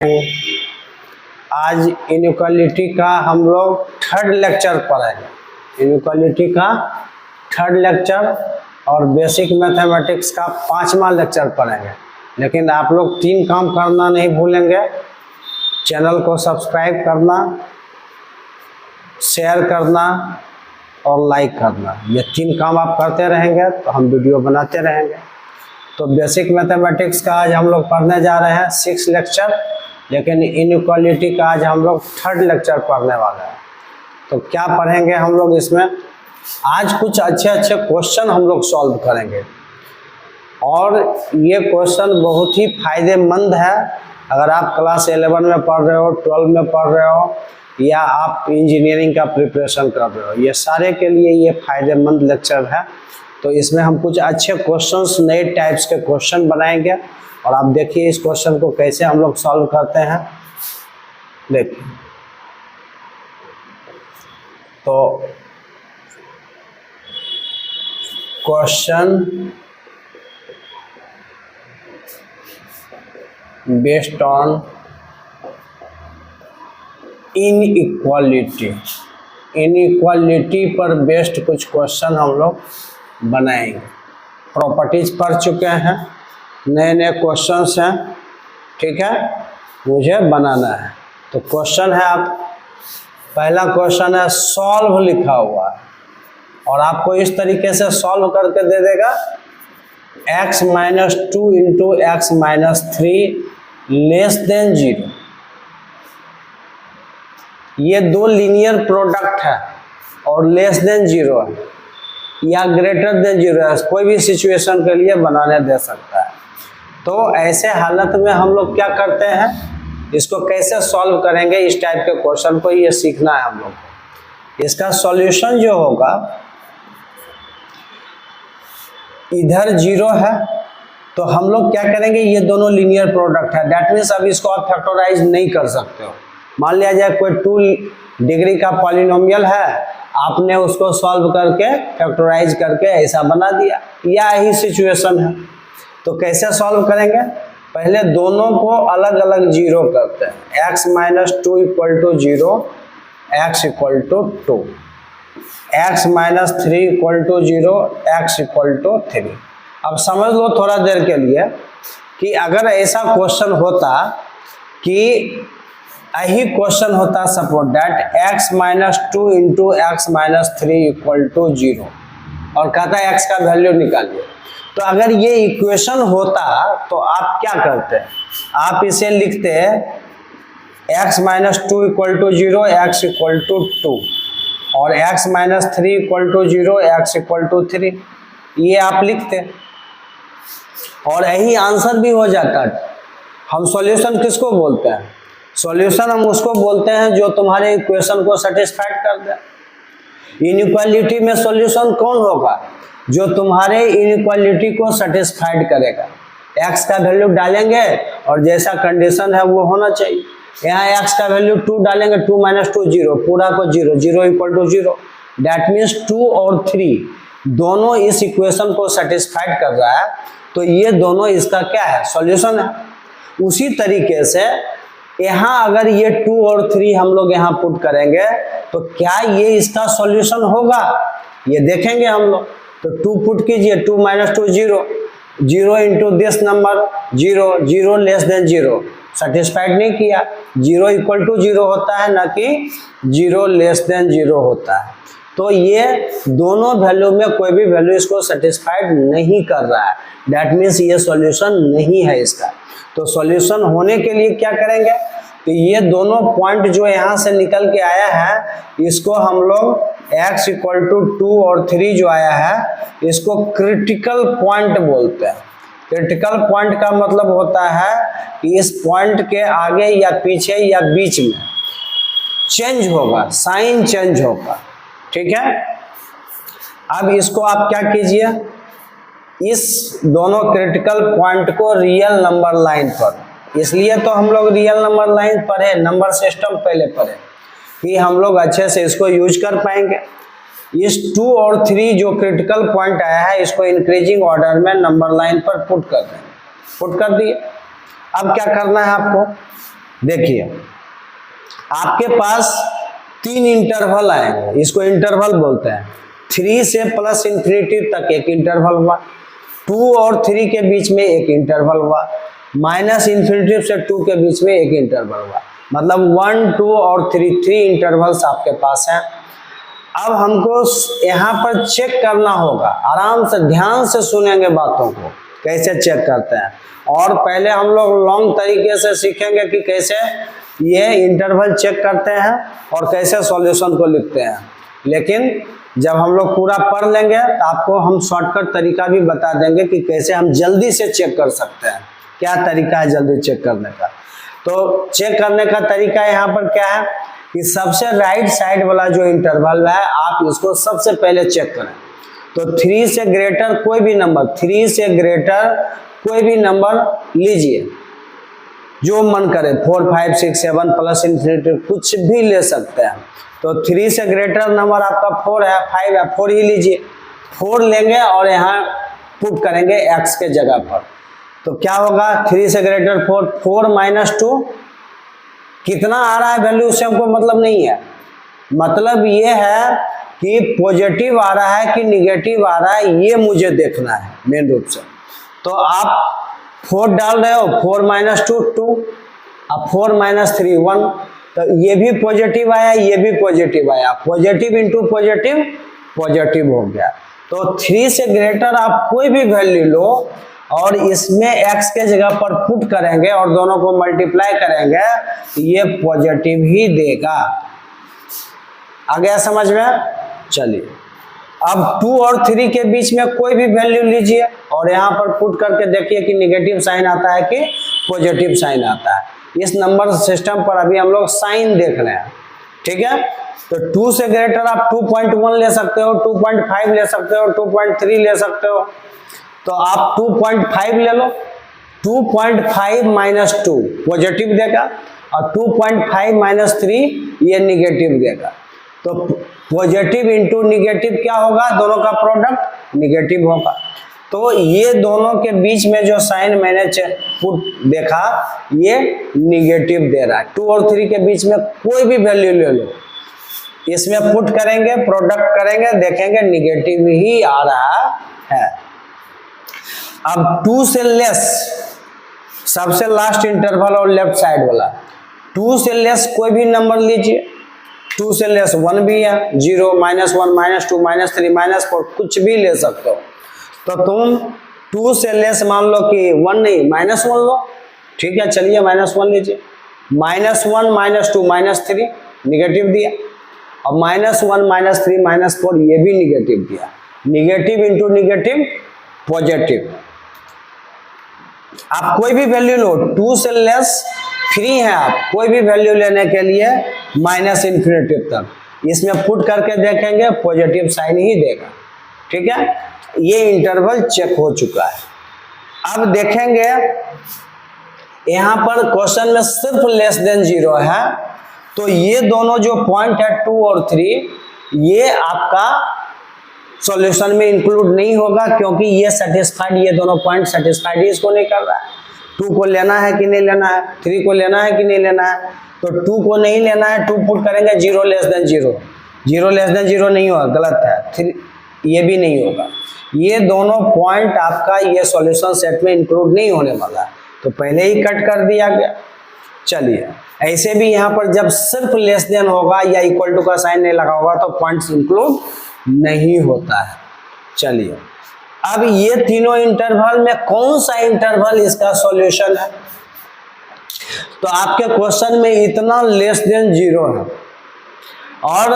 आज इनइक्वालिटी का हम लोग थर्ड लेक्चर पढ़ेंगे। इनइक्वालिटी का थर्ड लेक्चर और बेसिक मैथमेटिक्स का 5वां लेक्चर पढ़ेंगे। लेकिन आप लोग 3 काम करना नहीं भूलेंगे। चैनल को सब्सक्राइब करना, शेयर करना और लाइक करना। ये 3 काम आप करते रहेंगे तो हम वीडियो बनाते रहेंगे। तो बेसिक मैथमेटिक्स का आज हम लोग पढ़ने जा रहे हैं 6 लेक्चर, लेकिन इनइक्वालिटी का आज हम लोग थर्ड लेक्चर पढ़ने वाले हैं। तो क्या पढ़ेंगे हम लोग इसमें? आज कुछ अच्छे क्वेश्चन हम लोग सॉल्व करेंगे और ये क्वेश्चन बहुत ही फायदेमंद है। अगर आप क्लास 11 में पढ़ रहे हो, 12 में पढ़ रहे हो या आप इंजीनियरिंग का प्रिपरेशन कर रहे हो, ये सारे के लिए ये फायदेमंद लेक्चर है। तो इसमें हम कुछ अच्छे क्वेश्चंस, नए टाइप्स के क्वेश्चन बनाएंगे और आप देखिए इस क्वेश्चन को कैसे हम लोग सॉल्व करते हैं। देखिए, तो question based on inequality, inequality पर बेस्ड कुछ क्वेश्चन हम लोग बनाएंगे। प्रॉपर्टीज पढ़ चुके हैं, नए क्वेश्चंस हैं, ठीक है, मुझे बनाना है। तो क्वेश्चन है, आप पहला क्वेश्चन है सॉल्व लिखा हुआ है और आपको इस तरीके से सॉल्व करके दे देगा x - 2 × x - 3 < 0। ये 2 लीनियर प्रोडक्ट है और < 0 है या < 0 है, कोई भी सिचुएशन के लिए बनाने दे सकता है। तो ऐसे हालत में हम लोग क्या करते हैं, इसको कैसे सॉल्व करेंगे, इस टाइप के क्वेश्चन को ये सीखना है हम लोग को। इसका सॉल्यूशन जो होगा, इधर 0 है तो हम लोग क्या करेंगे, ये दोनों लीनियर प्रोडक्ट है, दैट मीन्स अब इसको आप फैक्टराइज नहीं कर सकते हो। मान लिया जाए कोई 2 डिग्री का पॉलिनोमियल है, आपने उसको सॉल्व करके फैक्टराइज करके ऐसा बना दिया, या यही सिचुएशन है। तो कैसे सॉल्व करेंगे? पहले दोनों को अलग अलग 0 करते हैं। x - 2 = 0, x = 2, x - 3 = 0, x = 3। अब समझ लो थोड़ा देर के लिए कि अगर ऐसा क्वेश्चन होता कि यही क्वेश्चन होता, सपोज दैट x - 2 × x - 3 = 0 और कहता है x का वैल्यू निकालिए। तो अगर ये इक्वेशन होता तो आप क्या करते हैं, आप इसे लिखते x - 2 = 0, x = 2 और x - 3 = 0, x = 3, ये आप लिखते और यही आंसर भी हो जाता। हम सॉल्यूशन किसको बोलते हैं? सॉल्यूशन हम उसको बोलते हैं जो तुम्हारे इक्वेशन को सेटिस्फाइड कर दे। इनइक्वालिटी में सॉल्यूशन कौन होगा? जो तुम्हारे इनइक्वालिटी को सेटिस्फाइड करेगा। x का वैल्यू डालेंगे और जैसा कंडीशन है वो होना चाहिए। यहाँ x का वैल्यू 2 डालेंगे, 2 - 2 0, पूरा को 0, 0 = 0, दैट मीन्स 2 और 3 दोनों इस इक्वेशन को सेटिस्फाइड कर रहा है। तो ये दोनों इसका क्या है, सॉल्यूशन है। उसी तरीके से यहाँ अगर ये 2 और 3 हम लोग यहाँ पुट करेंगे तो क्या ये इसका सॉल्यूशन होगा, ये देखेंगे हम लोग। तो 2 पुट कीजिए, 2 - 2 0, 0 × दिस नंबर 0, 0 < 0, सेटिस्फाइड नहीं किया। 0 = 0 होता है, ना कि 0 < 0 होता है। तो ये दोनों वैल्यू में कोई भी वैल्यू इसको सेटिस्फाइड नहीं कर रहा है, दैट मीन्स ये सॉल्यूशन नहीं है इसका। तो सॉल्यूशन होने के लिए क्या करेंगे, तो ये दोनों पॉइंट जो यहाँ से निकल के आया है, इसको हम लोग x = 2 और 3 जो आया है, इसको क्रिटिकल पॉइंट बोलते हैं। क्रिटिकल पॉइंट का मतलब होता है कि इस पॉइंट के आगे या पीछे या बीच में चेंज होगा, साइन चेंज होगा, ठीक है। अब इसको आप क्या कीजिए, इस दोनों क्रिटिकल पॉइंट को रियल नंबर लाइन पर, इसलिए तो हम लोग रियल नंबर लाइन पढ़े, नंबर सिस्टम पहले पढ़े कि हम लोग अच्छे से इसको यूज कर पाएंगे। इस 2 और 3 जो क्रिटिकल पॉइंट आया है, इसको इंक्रीजिंग ऑर्डर में नंबर लाइन पर पुट कर दें, पुट कर दिए। अब क्या करना है आपको, देखिए आपके पास 3 इंटरवल आएंगे, इसको इंटरवल बोलते हैं। 3 से प्लस इंफिनिटी तक एक इंटरवल हुआ, 2 और 3 के बीच में एक इंटरवल हुआ, माइनस इंफिनिटी से 2 के बीच में एक इंटरवल हुआ। मतलब 1, 2 और 3 इंटरवल्स आपके पास हैं। अब हमको यहाँ पर चेक करना होगा, आराम से ध्यान से सुनेंगे बातों को, कैसे चेक करते हैं। और पहले हम लोग लॉन्ग तरीके से सीखेंगे कि कैसे ये इंटरवल चेक करते हैं और कैसे सॉल्यूशन को लिखते हैं। लेकिन जब हम लोग पूरा पढ़ लेंगे तो आपको हम शॉर्टकट तरीका भी बता देंगे कि कैसे हम जल्दी से चेक कर सकते हैं, क्या तरीका है जल्दी चेक करने का। तो चेक करने का तरीका यहाँ पर क्या है कि सबसे राइट साइड वाला जो इंटरवल है आप इसको सबसे पहले चेक करें। तो 3 से ग्रेटर कोई भी नंबर, 3 से ग्रेटर कोई भी नंबर लीजिए जो मन करे, 4, 5, 6, 7 प्लस इंफिनिटी कुछ भी ले सकते हैं। तो 3 से ग्रेटर नंबर आपका 4 है, 5 है, 4 ही लीजिए। 4 लेंगे और यहाँ पुट करेंगे x के जगह पर। तो क्या होगा 3 से ग्रेटर 4, 4 माइनस 2 कितना आ रहा है वैल्यू उससे हमको मतलब नहीं है। मतलब ये है कि पॉजिटिव आ रहा है कि निगेटिव आ रहा है, ये मुझे देखना है मेन रूप से। तो आप 4 डाल रहे हो, 4 माइनस 2 2, अब 4 माइनस 3 1, तो ये भी पॉजिटिव आया, ये भी पॉजिटिव आया, पॉजिटिव इंटू पॉजिटिव पॉजिटिव हो गया। तो 3 से ग्रेटर आप कोई भी वैल्यू लो और इसमें x के जगह पर पुट करेंगे और दोनों को मल्टीप्लाई करेंगे तो ये पॉजिटिव ही देगा। आ गया समझ में? चलिए अब 2 और 3 के बीच में कोई भी वैल्यू लीजिए और यहाँ पर पुट करके देखिए कि नेगेटिव साइन आता है कि पॉजिटिव साइन आता है। इस नंबर सिस्टम पर अभी हम लोग साइन देख रहे हैं, ठीक है। तो 2 से ग्रेटर आप 2.1 ले सकते हो, 2.5 ले सकते हो, 2.3 ले सकते हो। तो आप 2.5 ले लो, 2.5 माइनस 2 पॉजिटिव देगा और 2.5 माइनस 3 ये निगेटिव देगा। तो पॉजिटिव इंटू निगेटिव क्या होगा, दोनों का प्रोडक्ट निगेटिव होगा। तो ये दोनों के बीच में जो साइन मैंने पुट देखा ये निगेटिव दे रहा है। 2 और 3 के बीच में कोई भी वैल्यू ले लो, इसमें पुट करेंगे, प्रोडक्ट करेंगे, देखेंगे निगेटिव ही आ रहा है। अब 2 से लेस, सबसे लास्ट इंटरवल और लेफ्ट साइड वाला, 2 से लेस कोई भी नंबर लीजिए। 2 से लेस 1 भी है, 0, -1, -2, -3, -4 कुछ भी ले सकते हो। तो तुम 2 से लेस मान लो कि 1 नहीं -1 लो, ठीक है। चलिए -1 लीजिए, -1, -2, -3 निगेटिव दिया और -1, -3, -4 ये भी निगेटिव दिया। Negative into negative positive. आप कोई भी वैल्यू लो, 2 से लेस फ्री है, आप कोई भी वैल्यू लेने के लिए माइनस इन्फिनिटी तक, इसमें पुट करके देखेंगे पॉजिटिव साइन ही देगा, ठीक है। ये इंटरवल चेक हो चुका है। अब देखेंगे यहां पर क्वेश्चन में सिर्फ लेस देन 0 है, तो ये दोनों जो पॉइंट है 2 और 3 ये आपका सॉल्यूशन में इंक्लूड नहीं होगा, क्योंकि ये सेटिस्फाइड, ये दोनों पॉइंट सेटिस्फाइड इसको नहीं कर रहा है। 2 को लेना है कि नहीं लेना है, 3 को लेना है कि नहीं लेना है। तो 2 को नहीं लेना है, 2 पुट करेंगे 0 लेस देन 0, 0 लेस देन 0 नहीं होगा, गलत है। 3 ये भी नहीं होगा। ये दोनों पॉइंट आपका ये सॉल्यूशन सेट में इंक्लूड नहीं होने वाला, तो पहले ही कट कर दिया गया। चलिए ऐसे भी यहाँ पर जब सिर्फ लेस देन होगा या इक्वल टू का साइन नहीं लगा होगा तो पॉइंट्स इंक्लूड नहीं होता है। चलिए अब ये तीनों इंटरवल में कौन सा इंटरवल इसका सॉल्यूशन है, तो आपके क्वेश्चन में इतना लेस देन 0 है और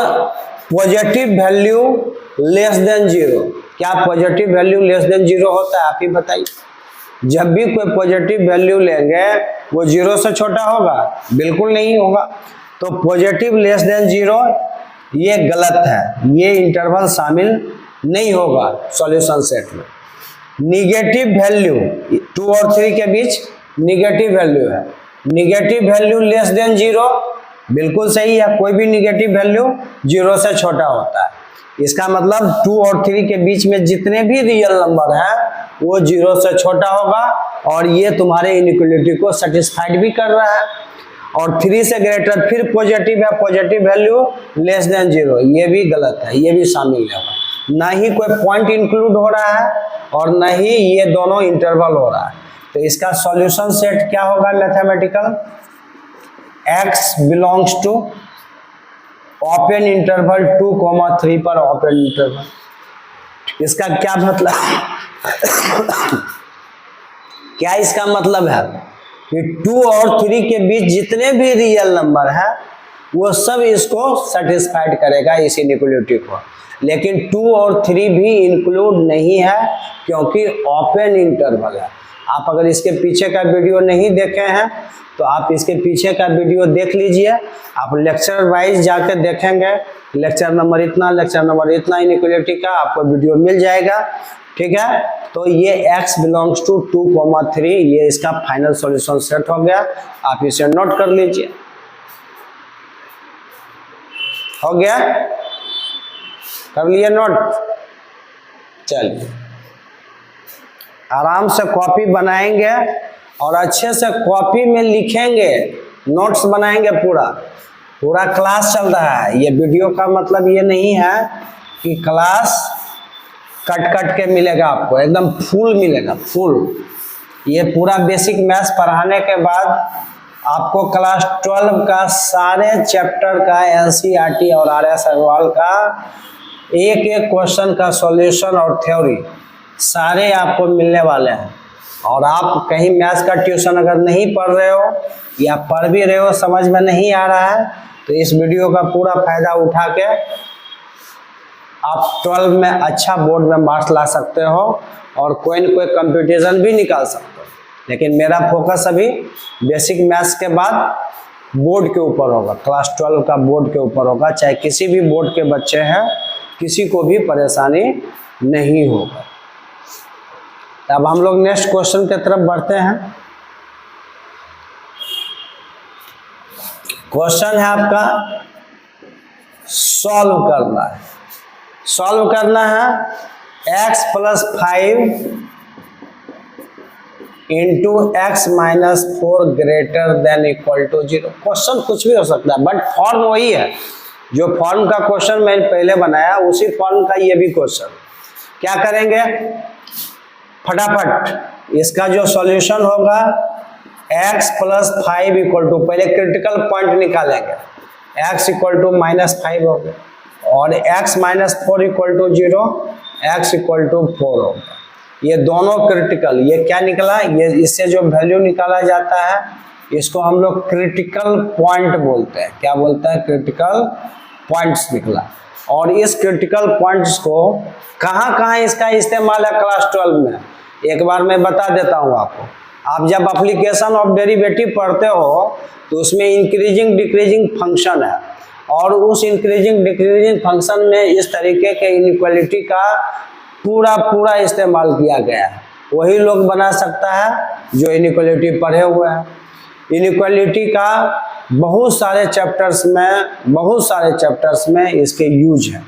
पॉजिटिव वैल्यू लेस देन 0। क्या पॉजिटिव वैल्यू लेस देन 0 होता है, आप ही बताइए। जब भी कोई पॉजिटिव वैल्यू लेंगे वो 0 से छोटा होगा, बिल्कुल नहीं होगा। तो पॉजिटिव लेस देन 0 ये गलत है, ये इंटरवल शामिल नहीं होगा सॉल्यूशन सेट में। निगेटिव वैल्यू 2 और 3 के बीच निगेटिव वैल्यू है, निगेटिव वैल्यू लेस देन 0 बिल्कुल सही है। कोई भी निगेटिव वैल्यू 0 से छोटा होता है, इसका मतलब 2 और 3 के बीच में जितने भी रियल नंबर हैं वो 0 से छोटा होगा और ये तुम्हारे इनइक्वालिटी को सेटिस्फाइड भी कर रहा है। और 3 से ग्रेटर फिर पॉजिटिव है, पॉजिटिव वैल्यू लेस देन 0, ये भी गलत है, ये भी शामिल है। ना ही कोई पॉइंट इंक्लूड हो रहा है और ना ही ये दोनों इंटरवल हो रहा है। तो इसका सॉल्यूशन सेट क्या होगा mathematical? x belongs to open interval 2,3 पर ओपन इंटरवल। इसका क्या मतलब क्या इसका मतलब है कि 2 और 3 के बीच जितने भी रियल नंबर है वो सब इसको सेटिस्फाइड करेगा इस इनइक्वालिटी को, लेकिन 2 और 3 भी इंक्लूड नहीं है क्योंकि ओपन इंटरवल है। आप अगर इसके पीछे का वीडियो नहीं देखे हैं तो आप इसके पीछे का वीडियो देख लीजिए। आप लेक्चर वाइज जाके देखेंगे, लेक्चर नंबर इतना इनइक्वालिटी का आपको वीडियो मिल जाएगा, ठीक है। तो ये x बिलोंग्स टू 2,3, ये इसका फाइनल सॉल्यूशन सेट हो गया। आप इसे नोट कर लीजिए। हो गया? कर लिए नोट? चलिए आराम से कॉपी बनाएंगे और अच्छे से कॉपी में लिखेंगे, नोट्स बनाएंगे। पूरा क्लास चल रहा है। ये वीडियो का मतलब ये नहीं है कि क्लास कट के मिलेगा आपको, एकदम फुल मिलेगा, फुल। ये पूरा बेसिक मैथ्स पढ़ाने के बाद आपको क्लास 12 का सारे चैप्टर का NCERT और RS अग्रवाल का एक क्वेश्चन का सॉल्यूशन और थ्योरी सारे आपको मिलने वाले हैं। और आप कहीं मैथ्स का ट्यूशन अगर नहीं पढ़ रहे हो या पढ़ भी रहे हो, समझ में नहीं आ रहा है, तो इस वीडियो का पूरा फायदा उठा के आप 12 में अच्छा बोर्ड में मार्क्स ला सकते हो और कोई न कोई कंपटीशन भी निकाल सकते हो। लेकिन मेरा फोकस अभी बेसिक मैथ्स के बाद बोर्ड के ऊपर होगा, क्लास 12 का बोर्ड के ऊपर होगा। चाहे किसी भी बोर्ड के बच्चे हैं, किसी को भी परेशानी नहीं होगा। अब हम लोग नेक्स्ट क्वेश्चन की तरफ बढ़ते हैं। क्वेश्चन है आपका सॉल्व करना है x + 5 into x - 4 greater than equal to 0। Question कुछ भी हो सकता है, बट फॉर्म वही है। जो फॉर्म का क्वेश्चन मैंने पहले बनाया उसी फॉर्म का ये भी क्वेश्चन। क्या करेंगे फटाफट, इसका जो सॉल्यूशन होगा x + 5 इक्वल टू, पहले क्रिटिकल पॉइंट निकालेंगे, x = -5 हो गया और x - 4 इक्वल टू 0, x = 4 होगा। ये दोनों क्रिटिकल, ये क्या निकला, ये इससे जो वैल्यू निकाला जाता है इसको हम लोग क्रिटिकल पॉइंट बोलते हैं। क्या बोलते हैं? क्रिटिकल पॉइंट्स निकला। और इस क्रिटिकल पॉइंट्स को कहाँ इसका इस्तेमाल है क्लास 12 में, एक बार मैं बता देता हूँ आपको। आप जब एप्लीकेशन ऑफ डेरिवेटिव पढ़ते हो तो उसमें इंक्रीजिंग डिक्रीजिंग फंक्शन है और उस इंक्रीजिंग डिक्रीजिंग फंक्शन में इस तरीके के इनइक्वालिटी का पूरा इस्तेमाल किया गया है। वही लोग बना सकता है जो इनइक्वालिटी पढ़े हुए हैं। इनइक्वालिटी का बहुत सारे चैप्टर्स में इसके यूज है,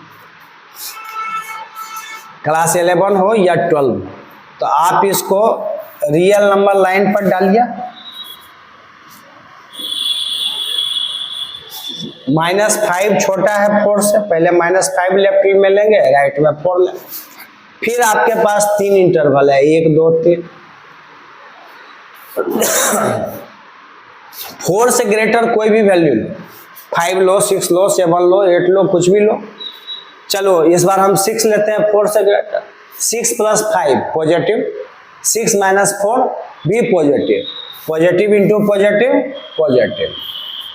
क्लास 11 हो या 12। तो आप इसको रियल नंबर लाइन पर डालिए, -5 छोटा है 4 से, पहले -5 लेफ्ट में लेंगे, राइट में 4 लेंगे। फिर आपके पास 3 इंटरवल है, 1 2 3। 4 से ग्रेटर कोई भी वैल्यू लो, 5 लो, 6 लो, 7 लो, 8 लो, कुछ भी लो। चलो इस बार हम 6 लेते हैं, 4 से ग्रेटर। 6 + 5 पॉजिटिव, 6 - 4 भी पॉजिटिव, पॉजिटिव इंटू पॉजिटिव।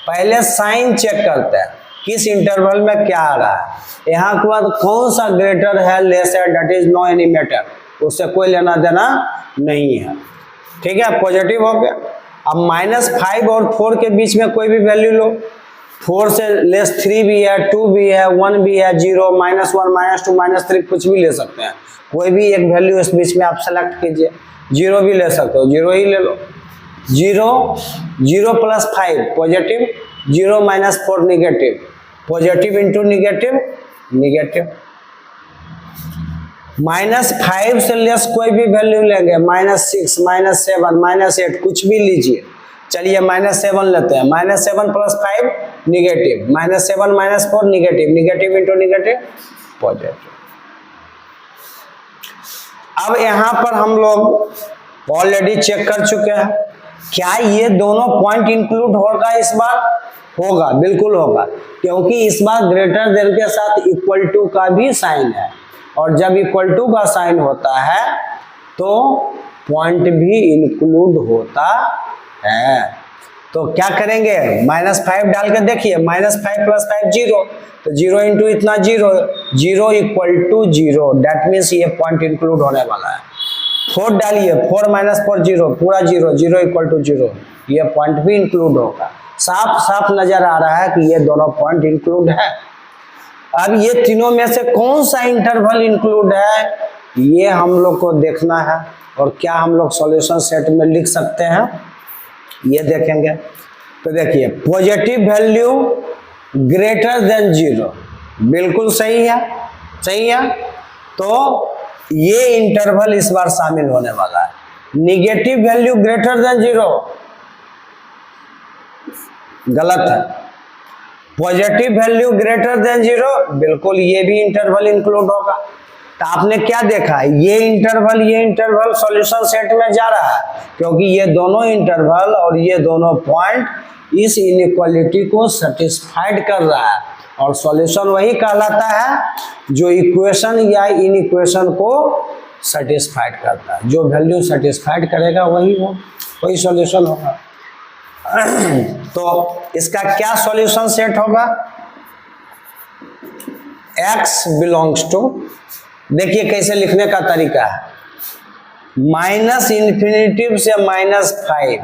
पहले साइन चेक करते हैं किस इंटरवल में क्या आ रहा है। यहाँ के बाद कौन सा ग्रेटर है, लेस है, that is no any matter, उससे कोई लेना देना नहीं है। ठीक है, पॉजिटिव हो गया। अब -5 और 4 के बीच में कोई भी वैल्यू लो, 4 से लेस 3 भी है, 2 भी है, 1 भी है, 0, -1, -2, -3 कुछ भी ले सकते हैं। कोई भी एक वैल्यू इस बीच में आप सेलेक्ट कीजिए। 0 भी ले सकते हो, 0 ही ले लो। 0 + 5 positive, 0 - 4 negative, positive into negative. -5 से लेस कोई भी वैल्यू लेंगे, -6, -7, -8 कुछ भी लीजिए। चलिए -7 लेते हैं, -7 + 5 negative, -7 - 4 negative, negative into negative positive. अब यहां पर हम लोग ऑलरेडी चेक कर चुके हैं, क्या ये दोनों पॉइंट इंक्लूड होगा इस बार? होगा, बिल्कुल होगा, क्योंकि इस बार ग्रेटर देन के साथ इक्वल टू का भी साइन है, और जब इक्वल टू का साइन होता है तो पॉइंट भी इंक्लूड होता है। तो क्या करेंगे, -5 डाल के देखिए, -5 + 5 0, तो 0 इंटू इतना 0, 0 = 0, दैट मीन्स ये पॉइंट इंक्लूड होने वाला है। 4 डालिए, 4 - 4 0, पूरा 0, 0 = 0, ये पॉइंट भी इंक्लूड होगा। साफ साफ नजर आ रहा है कि ये दोनों पॉइंट इंक्लूड है। अब ये तीनों में से कौन सा इंटरवल इंक्लूड है, ये हम लोग को देखना है, और क्या हम लोग सॉल्यूशन सेट में लिख सकते हैं ये देखेंगे। तो देखिए, पॉजिटिव वैल्यू ग्रेटर देन 0, बिल्कुल सही है, सही है, तो ये इंटरवल इस बार शामिल होने वाला है। निगेटिव वैल्यू ग्रेटर देन 0 गलत है, पॉजिटिव वैल्यू ग्रेटर देन 0 बिल्कुल, ये भी इंटरवल इंक्लूड होगा। तो आपने क्या देखा, ये इंटरवल सॉल्यूशन सेट में जा रहा है, क्योंकि ये दोनों इंटरवल और ये दोनों पॉइंट इस इनइक्वालिटी को सेटिस्फाइड कर रहा है, और सॉल्यूशन वही कहलाता है जो इक्वेशन या इनइक्वेशन को सेटिस्फाइड करता है। जो वैल्यू सेटिस्फाइड करेगा वही सॉल्यूशन होगा। तो इसका क्या सॉल्यूशन सेट होगा, x बिलोंग्स टू, देखिए कैसे लिखने का तरीका है, -∞ से -5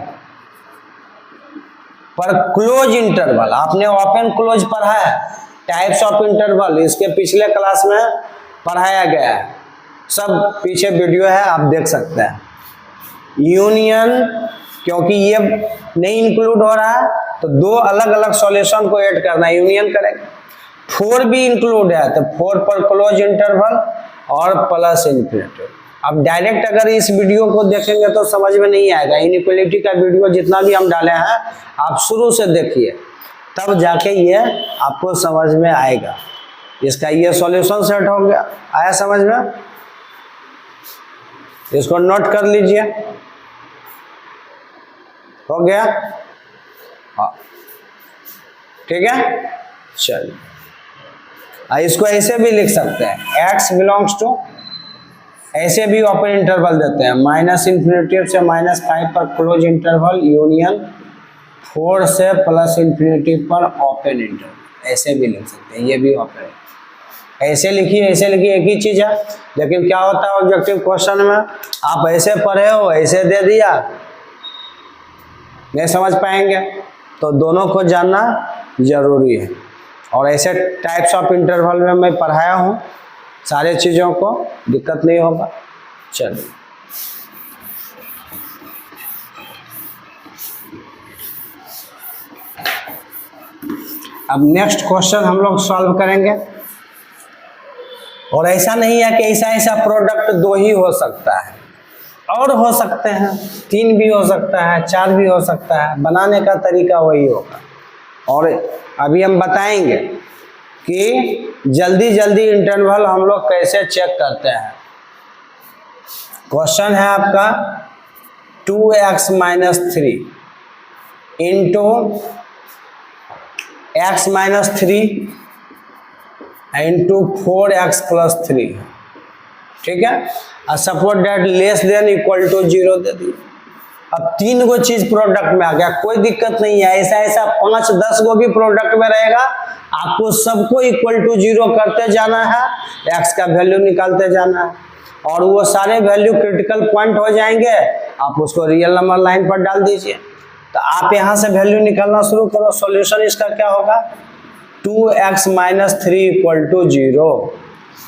पर क्लोज इंटरवल। आपने ओपन क्लोज पढ़ा है, टाइप्स ऑफ इंटरवल, इसके पिछले क्लास में पढ़ाया गया है, सब पीछे वीडियो है, आप देख सकते हैं। यूनियन, क्योंकि ये नहीं इंक्लूड हो रहा है तो दो अलग अलग सॉल्यूशन को ऐड करना है, यूनियन करेंगे। 4 भी इंक्लूड है तो 4 पर क्लोज इंटरवल और +∞। अब डायरेक्ट अगर इस वीडियो को देखेंगे तो समझ में नहीं आएगा, इनइक्वालिटी का वीडियो जितना भी हम डाले हैं आप शुरू से देखिए, तब जाके ये आपको समझ में आएगा। इसका ये सॉल्यूशन सेट हो गया, आया समझ में? इसको नोट कर लीजिए, हो गया, हाँ ठीक है। चलिए, इसको ऐसे भी लिख सकते हैं, x बिलोंग्स टू, ऐसे भी ओपन इंटरवल देते हैं, -∞ से -5 पर क्लोज इंटरवल यूनियन 4 से +∞ पर ओपन इंटरवल, ऐसे भी लिख सकते हैं, ये भी ओपन। ऐसे लिखिए, ऐसे लिखिए, एक ही चीज है, लेकिन क्या होता है ऑब्जेक्टिव क्वेश्चन में, आप ऐसे पढ़े हो ऐसे दे दिया, नहीं समझ पाएंगे, तो दोनों को जानना जरूरी है। और ऐसे टाइप्स ऑफ इंटरवल में मैं पढ़ाया हूँ सारे चीज़ों को, दिक्कत नहीं होगा। चलिए, अब नेक्स्ट क्वेश्चन हम लोग सॉल्व करेंगे। और ऐसा नहीं है कि ऐसा प्रोडक्ट 2 ही हो सकता है, और हो सकते हैं, 3 भी हो सकता है, 4 भी हो सकता है, बनाने का तरीका वही होगा। और अभी हम बताएंगे कि जल्दी जल्दी इंटरवल हम लोग कैसे चेक करते हैं। क्वेश्चन है आपका 2x - 3 into x - 3 into 4x + 3, ठीक है। Suppose that less than equal to 0 दे दी। अब 3 गो चीज प्रोडक्ट में आ गया, कोई दिक्कत नहीं है, ऐसा 5-10 गो भी प्रोडक्ट में रहेगा, आपको सबको इक्वल टू 0 करते जाना है, x का वैल्यू निकालते जाना है, और वो सारे वैल्यू क्रिटिकल पॉइंट हो जाएंगे, आप उसको रियल नंबर लाइन पर डाल दीजिए। तो आप यहाँ से वैल्यू निकालना शुरू करो। सॉल्यूशन इसका क्या होगा, 2x - 3 = 0।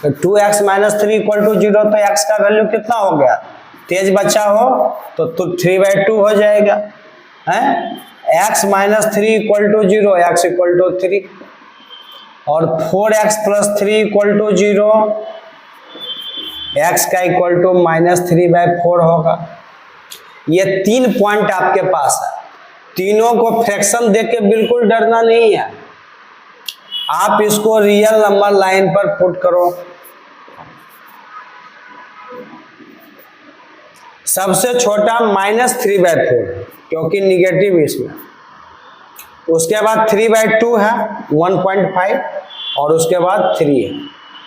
तो 2x - 3 = 0, तो x का वैल्यू कितना हो गया, तेज बच्चा हो तो 3/2 हो जाएगा, हैं। x - 3 = 0, x = 3, और 4x + 3 = 0, x का = -3/4 होगा। ये 3 पॉइंट आपके पास है, तीनों को फ्रैक्शन देख के बिल्कुल डरना नहीं है, आप इसको रियल नंबर लाइन पर पुट करो। सबसे छोटा -3/4 क्योंकि निगेटिव इसमें, उसके बाद 3/2 है 1.5 और उसके बाद 3 है।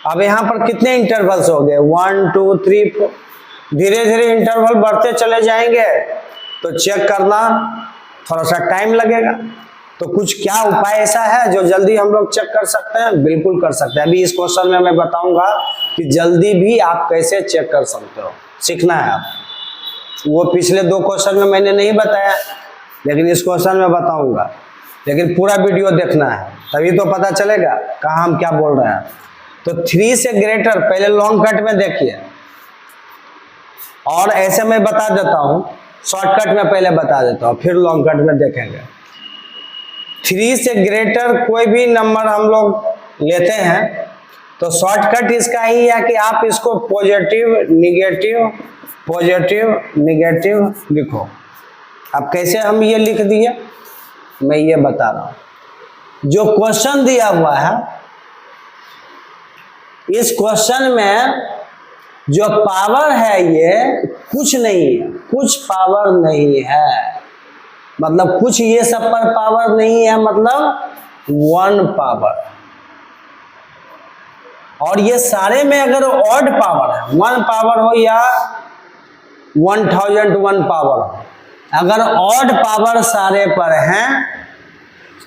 अब यहाँ पर कितने इंटरवल्स हो गए 1 2 3 4, धीरे धीरे इंटरवल बढ़ते चले जाएंगे तो चेक करना थोड़ा सा टाइम लगेगा। तो कुछ क्या उपाय ऐसा है जो जल्दी हम लोग चेक कर सकते हैं? बिल्कुल कर सकते हैं। अभी इस क्वेश्चन में मैं बताऊंगा कि जल्दी भी आप कैसे चेक कर सकते हो, सीखना है आप। वो पिछले 2 क्वेश्चन में मैंने नहीं बताया, लेकिन इस क्वेश्चन में बताऊंगा। लेकिन पूरा वीडियो देखना है, तभी तो पता चलेगा कहाँ हम क्या बोल रहे हैं। तो 3 से ग्रेटर पहले लॉन्ग कट में देखिए, और ऐसे मैं बता देता हूँ, शॉर्टकट में पहले बता देता हूँ, फिर लॉन्ग कट में देखेंगे। 3 से ग्रेटर कोई भी नंबर हम लोग लेते हैं तो शॉर्टकट इसका ही है कि आप इसको पॉजिटिव निगेटिव लिखो। अब कैसे हम ये लिख दिए मैं ये बता रहा हूं। जो क्वेश्चन दिया हुआ है, इस क्वेश्चन में जो पावर है ये कुछ नहीं है, कुछ पावर नहीं है, मतलब कुछ ये सब पर पावर नहीं है, मतलब 1 पावर। और ये सारे में अगर ऑड पावर है, 1 पावर हो या 1001 पावर हो, अगर ऑड पावर सारे पर हैं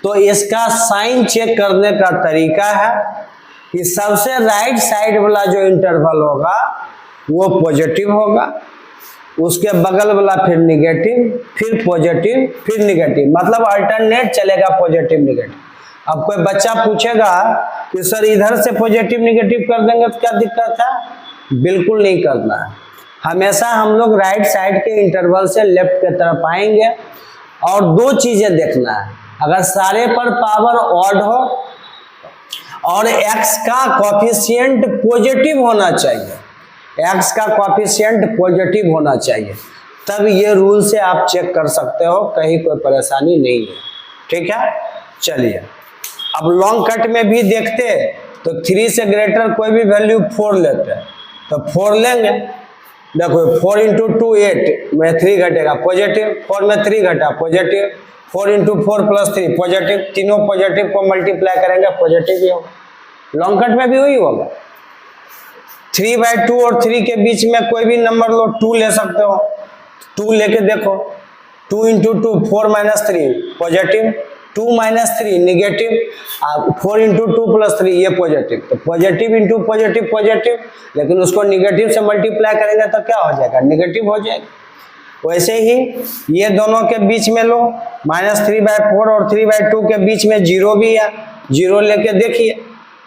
तो इसका साइन चेक करने का तरीका है कि सबसे राइट साइड वाला जो इंटरवल होगा वो पॉजिटिव होगा, उसके बगल वाला फिर निगेटिव, फिर पॉजिटिव, फिर निगेटिव, मतलब अल्टरनेट चलेगा पॉजिटिव निगेटिव। अब कोई बच्चा पूछेगा कि सर इधर से पॉजिटिव निगेटिव कर देंगे तो क्या दिक्कत है? बिल्कुल नहीं करना है। हमेशा हम लोग राइट साइड के इंटरवल से लेफ्ट के तरफ आएंगे। और 2 चीजें देखना है, अगर सारे पर पावर ऑड हो और x का कोएफिशिएंट पॉजिटिव होना चाहिए, x का कोएफिशिएंट पॉजिटिव होना चाहिए, तब ये रूल से आप चेक कर सकते हो, कहीं कोई परेशानी नहीं है। ठीक है, चलिए अब लॉन्ग कट में भी देखते तो 3 से ग्रेटर कोई भी वैल्यू 4 लेते हैं तो 4 लेंगे। देखो 4 × 2 8 में 3 घटेगा पॉजिटिव, 4 में 3 घटा पॉजिटिव, 4 × 4 + 3 पॉजिटिव, तीनों पॉजिटिव को मल्टीप्लाई करेंगे पॉजिटिव ही होगा। लॉन्ग कट में भी वही होगा। 3/2 और 3 के बीच में कोई भी नंबर लो, 2 ले सकते हो, 2 लेके देखो, 2 × 2 4 - 3 पॉजिटिव, 2 - 3 निगेटिव, 4 × 2 + 3 ये पॉजिटिव। तो पॉजिटिव इंटू पॉजिटिव पॉजिटिव, लेकिन उसको निगेटिव से मल्टीप्लाई करेंगे तो क्या हो जाएगा? निगेटिव हो जाएगा। वैसे ही ये दोनों के बीच में लो, -3/4 और 3/2 के बीच में 0 भी है, 0 लेके देखिए,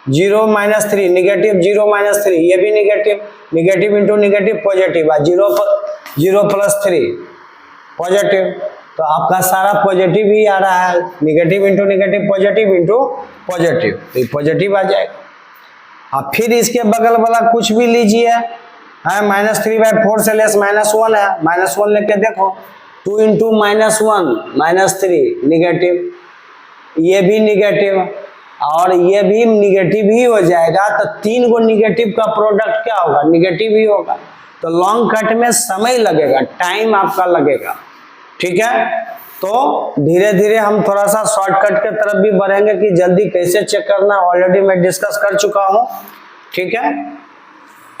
0 - 3 निगेटिव, 0 - 3 ये भी negative, negative into negative positive, 0 + 3 positive. तो आपका सारा पॉजिटिव ही आ रहा है, negative into negative positive into positive, तो ये पॉजिटिव आ जाएगा। अब फिर इसके बगल वाला कुछ भी लीजिए, है -3/4 से लेस -1 है, -1 लेके देखो, 2 × -1 -3 निगेटिव, ये भी निगेटिव और ये भी निगेटिव ही हो जाएगा। तो 3 को निगेटिव का प्रोडक्ट क्या होगा? निगेटिव ही होगा। तो लॉन्ग कट में समय लगेगा, टाइम आपका लगेगा। ठीक है, तो धीरे धीरे हम थोड़ा सा शॉर्टकट के तरफ भी बढ़ेंगे कि जल्दी कैसे चेक करना, ऑलरेडी मैं डिस्कस कर चुका हूं। ठीक है,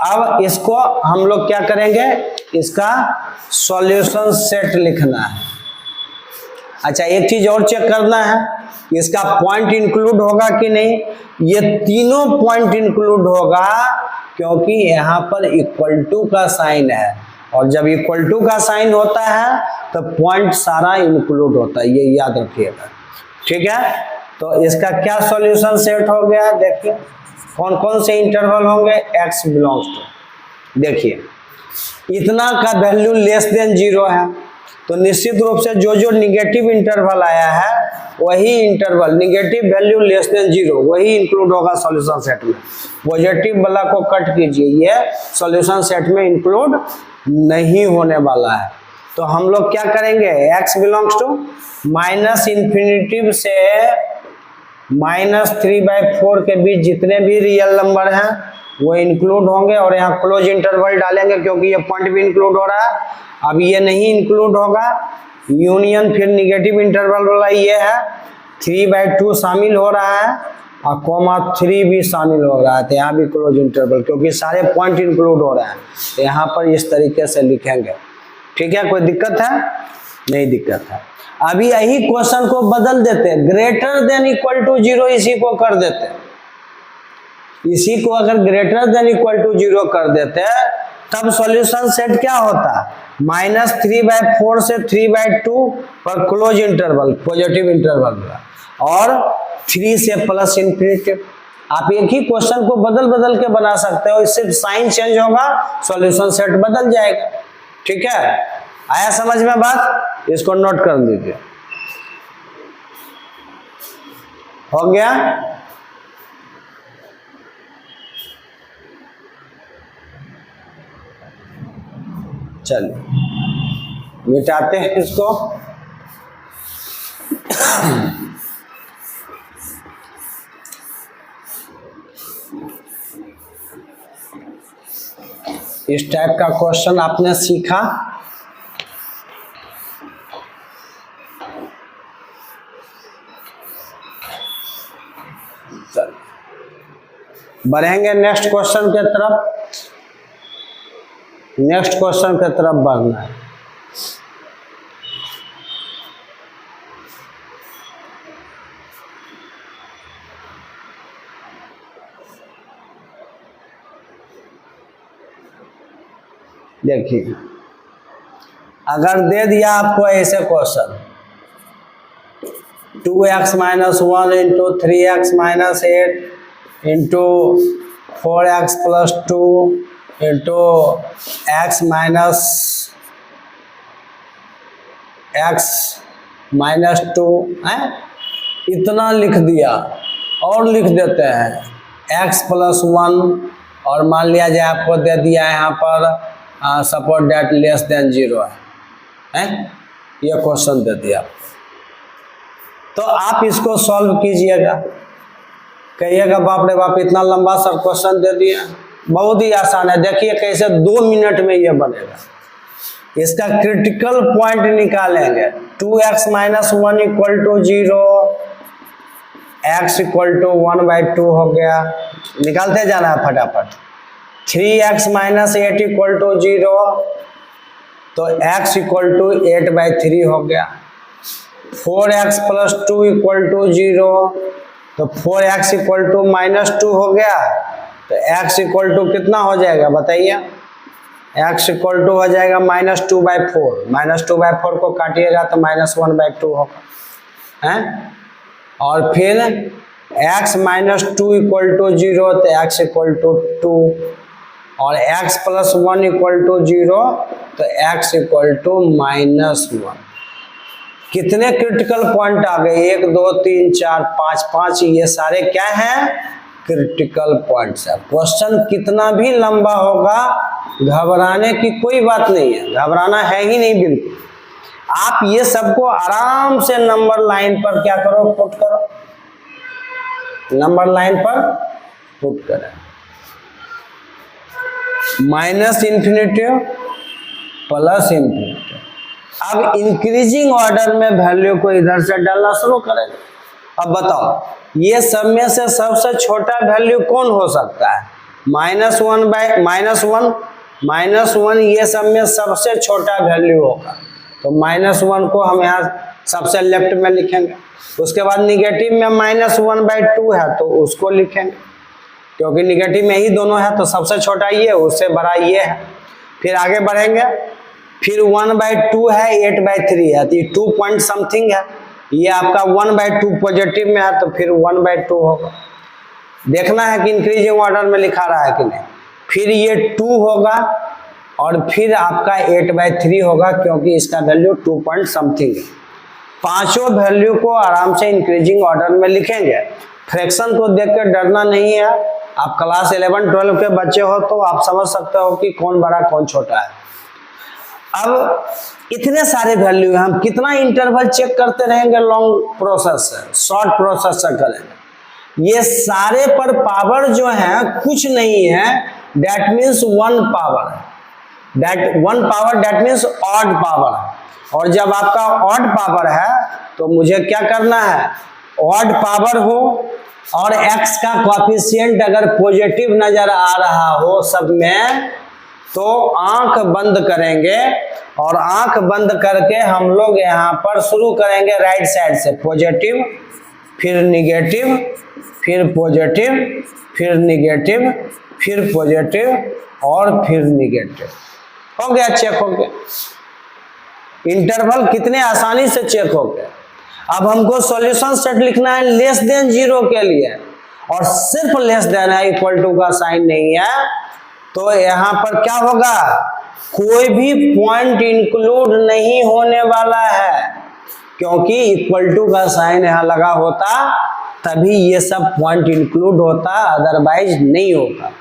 अब इसको हम लोग क्या करेंगे, इसका सॉल्यूशन सेट लिखना है। अच्छा, एक चीज और चेक करना है, इसका पॉइंट इंक्लूड होगा कि नहीं। ये तीनों पॉइंट इंक्लूड होगा क्योंकि यहाँ पर इक्वल टू का साइन है, और जब इक्वल टू का साइन होता है तो पॉइंट सारा इंक्लूड होता है, ये याद रखिएगा। ठीक है, तो इसका क्या सॉल्यूशन सेट हो गया, देखिए कौन कौन से इंटरवल होंगे, x बिलोंग्स टू, देखिए इतना का वैल्यू <0 है, तो निश्चित रूप से जो जो निगेटिव इंटरवल आया है वही इंटरवल निगेटिव वैल्यू <0 वही इंक्लूड होगा सॉल्यूशन सेट में। पॉजिटिव वाला को कट कीजिए, ये सॉल्यूशन सेट में इंक्लूड नहीं होने वाला है। तो हम लोग क्या करेंगे, x belongs to minus infinity से -3/4 के बीच जितने भी रियल नंबर हैं वो इंक्लूड होंगे, और यहाँ क्लोज इंटरवल डालेंगे क्योंकि ये पॉइंट भी इंक्लूड हो रहा है। अब ये नहीं इंक्लूड होगा, यूनियन फिर निगेटिव इंटरवल वाला ये है, 3/2 शामिल हो रहा है और कोमा 3 भी शामिल हो रहा है, तो यहाँ भी क्लोज इंटरवल, क्योंकि सारे पॉइंट इंक्लूड हो रहे हैं, तो यहाँ पर इस तरीके से लिखेंगे। ठीक है, कोई दिक्कत है? नहीं दिक्कत है। अभी यही क्वेश्चन को बदल देते, ग्रेटर देन इक्वल टू 0 इसी को कर देते, इसी को अगर ग्रेटर देन इक्वल टू 0 कर देते तब सॉल्यूशन सेट क्या होता, -3/4 से 3/2 पर क्लोज इंटरवल पॉजिटिव इंटरवल, और 3 से प्लस इन्फिनिटी। आप एक ही क्वेश्चन को बदल बदल के बना सकते हो, इससे साइन चेंज होगा, सॉल्यूशन सेट बदल जाएगा। ठीक है, आया समझ में बात? इसको नोट कर दीजिए। हो गया? चलिए मिटाते हैं इसको। इस टाइप का क्वेश्चन आपने सीखा। बढ़ेंगे नेक्स्ट क्वेश्चन के तरफ, नेक्स्ट क्वेश्चन के तरफ बढ़ना है। देखिए, अगर दे दिया आपको ऐसे question 2x - 1 into 3x - 8 into 4x + 2 into x - 2 है, इतना लिख दिया, और लिख देते हैं x + 1, और मान लिया जाए आपको दे दिया है यहाँ पर सपोज दैट लेस देन 0 है, ये क्वेश्चन दे दिया। तो आप इसको सॉल्व कीजिएगा, कहिएगा बाप रे बाप इतना लंबा सा क्वेश्चन दे दिया। बहुत ही आसान है, देखिए कैसे 2 मिनट में ये बनेगा। इसका क्रिटिकल पॉइंट निकालेंगे, 2x - 1 = 0, x = 1/2 हो गया, निकालते जाना है फटाफट। 3x - 8 = 0, तो x = 8/3 हो गया। 4x + 2 = 0, तो 4x = -2 हो गया, तो x = कितना हो जाएगा बताइए? x = हो जाएगा -2/4, -2/4 को काटिएगा तो -1/2 होगा है। और फिर x - 2 = 0, तो x = 2, और x + 1 = 0, तो x = -1। कितने क्रिटिकल पॉइंट आ गए? 1 2 3 4 5, 5 ये सारे क्या हैं? क्रिटिकल पॉइंट्स है। क्वेश्चन कितना भी लंबा होगा, घबराने की कोई बात नहीं है, घबराना है ही नहीं बिल्कुल। आप ये सबको आराम से नंबर लाइन पर क्या करो, पुट करो, नंबर लाइन पर पुट करें। -Infinity plus infinity. अब इंक्रीजिंग ऑर्डर में वैल्यू को इधर से डालना शुरू करेंगे। अब बताओ, ये सब में से सबसे छोटा वैल्यू कौन हो सकता है? -1 ये सब में सबसे छोटा वैल्यू होगा, तो -1 को हम यहाँ सबसे लेफ्ट में लिखेंगे। उसके बाद निगेटिव में -1/2 है तो उसको लिखेंगे, क्योंकि निगेटिव में ही दोनों है, तो सबसे छोटा ये, उससे बड़ा ये है। फिर आगे बढ़ेंगे, फिर 1/2 है, 8/3 है, तो ये 2 पॉइंट समथिंग है, ये आपका 1/2 पॉजिटिव में है, तो फिर 1/2 होगा। देखना है कि इंक्रीजिंग ऑर्डर में लिखा रहा है कि नहीं। फिर ये 2 होगा, और फिर आपका 8/3 होगा, क्योंकि इसका वैल्यू 2 पॉइंट समथिंग है। पांचों वैल्यू को आराम से इंक्रीजिंग ऑर्डर में लिखेंगे। फ्रैक्शन को देखकर डरना नहीं है। आप क्लास 11-12 के बच्चे हो तो आप समझ सकते हो कि कौन बड़ा कौन छोटा है। अब इतने सारे वैल्यू हम कितना इंटरवल चेक करते रहेंगे, लॉन्ग प्रोसेस से शॉर्ट प्रोसेस से करेंगे। ये सारे पर पावर जो है कुछ नहीं है, that means one power, that means odd power. और जब आपका ऑड पावर है तो मुझे क्या करना है, ऑड पावर हो और x का कोएफिशिएंट अगर पॉजिटिव नजर आ रहा हो सब में, तो आंख बंद करेंगे और आंख बंद करके हम लोग यहाँ पर शुरू करेंगे राइट साइड से, पॉजिटिव फिर निगेटिव फिर पॉजिटिव फिर निगेटिव फिर पॉजिटिव और फिर निगेटिव। हो गया, चेक हो गया। इंटरवल कितने आसानी से चेक हो गया। अब हमको सॉल्यूशन सेट लिखना है लेस देन 0 के लिए, और सिर्फ लेस देन है, इक्वल टू का साइन नहीं है। तो यहाँ पर क्या होगा, कोई भी पॉइंट इंक्लूड नहीं होने वाला है, क्योंकि इक्वल टू का साइन यहाँ लगा होता तभी ये सब पॉइंट इंक्लूड होता, अदरवाइज नहीं होगा।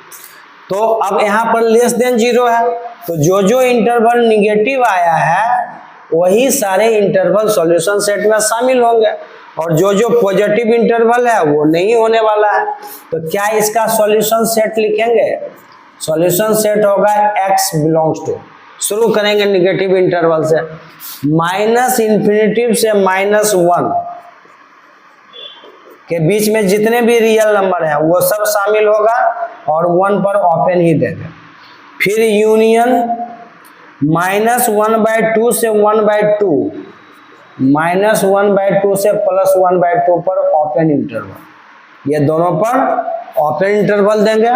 तो अब यहाँ पर लेस देन 0 है, तो जो जो इंटरवल निगेटिव आया है वही सारे इंटरवल सॉल्यूशन सेट में शामिल होंगे, और जो जो पॉजिटिव इंटरवल है वो नहीं होने वाला है। तो क्या इसका सॉल्यूशन सेट लिखेंगे, सॉल्यूशन सेट होगा x बिलोंग्स टू, शुरू करेंगे निगेटिव इंटरवल से, माइनस इन्फिनिटी से -1 के बीच में जितने भी रियल नंबर है वो सब शामिल होगा, और 1 पर ओपन ही देंगे। फिर यूनियन -1/2 से 1/2, -1/2 से +1/2 पर ओपन इंटरवल, ये दोनों पर ओपन इंटरवल देंगे,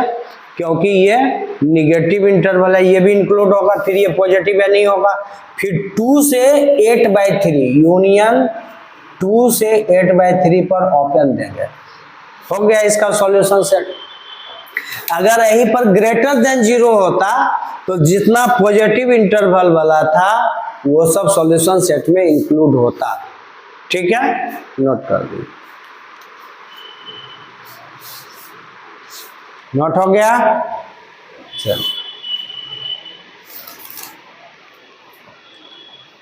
क्योंकि ये निगेटिव इंटरवल है, ये भी इंक्लूड होगा, फिर ये पॉजिटिव है नहीं होगा। फिर 2 से 8/3, यूनियन 2 से 8/3 पर ओपन देंगे। हो गया इसका सॉल्यूशन सेट। अगर यहीं पर ग्रेटर देन 0 होता तो जितना पॉजिटिव इंटरवल वाला था वो सब सॉल्यूशन सेट में इंक्लूड होता। ठीक है, नोट कर दीजिए। नोट हो गया, चलो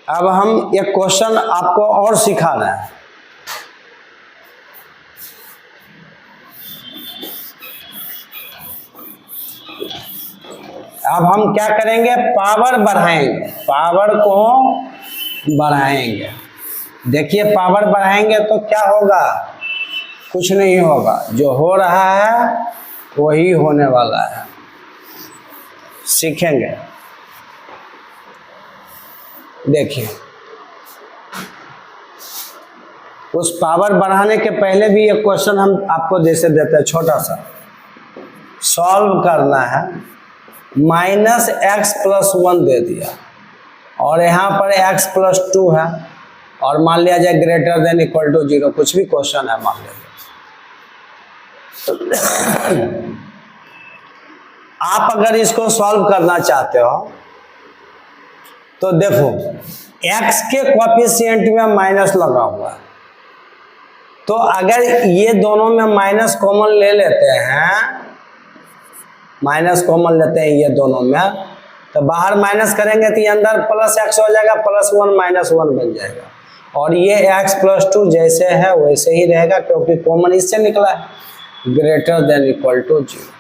अब हम एक क्वेश्चन आपको और सिखा रहे हैं। अब हम क्या करेंगे, पावर बढ़ाएंगे, पावर को बढ़ाएंगे। देखिए पावर बढ़ाएंगे तो क्या होगा, कुछ नहीं होगा, जो हो रहा है वही होने वाला है। सीखेंगे, देखिए उस पावर बढ़ाने के पहले भी एक क्वेश्चन हम आपको जैसे देते हैं, छोटा सा सॉल्व करना है। -x+1 दे दिया और यहाँ पर x+2 है, और मान लिया जाए ग्रेटर देन इक्वल टू 0, कुछ भी क्वेश्चन है मान लीजिए। आप अगर इसको सॉल्व करना चाहते हो तो देखो x के कोएफिशिएंट में माइनस लगा हुआ है, तो अगर ये दोनों में माइनस कॉमन ले लेते हैं, माइनस कॉमन लेते हैं ये दोनों में, तो बाहर माइनस करेंगे तो ये अंदर +x हो जाएगा, +1 -1 बन जाएगा, और ये x+2 जैसे है वैसे ही रहेगा, क्योंकि कॉमन इससे निकला है, ग्रेटर देन इक्वल टू 0।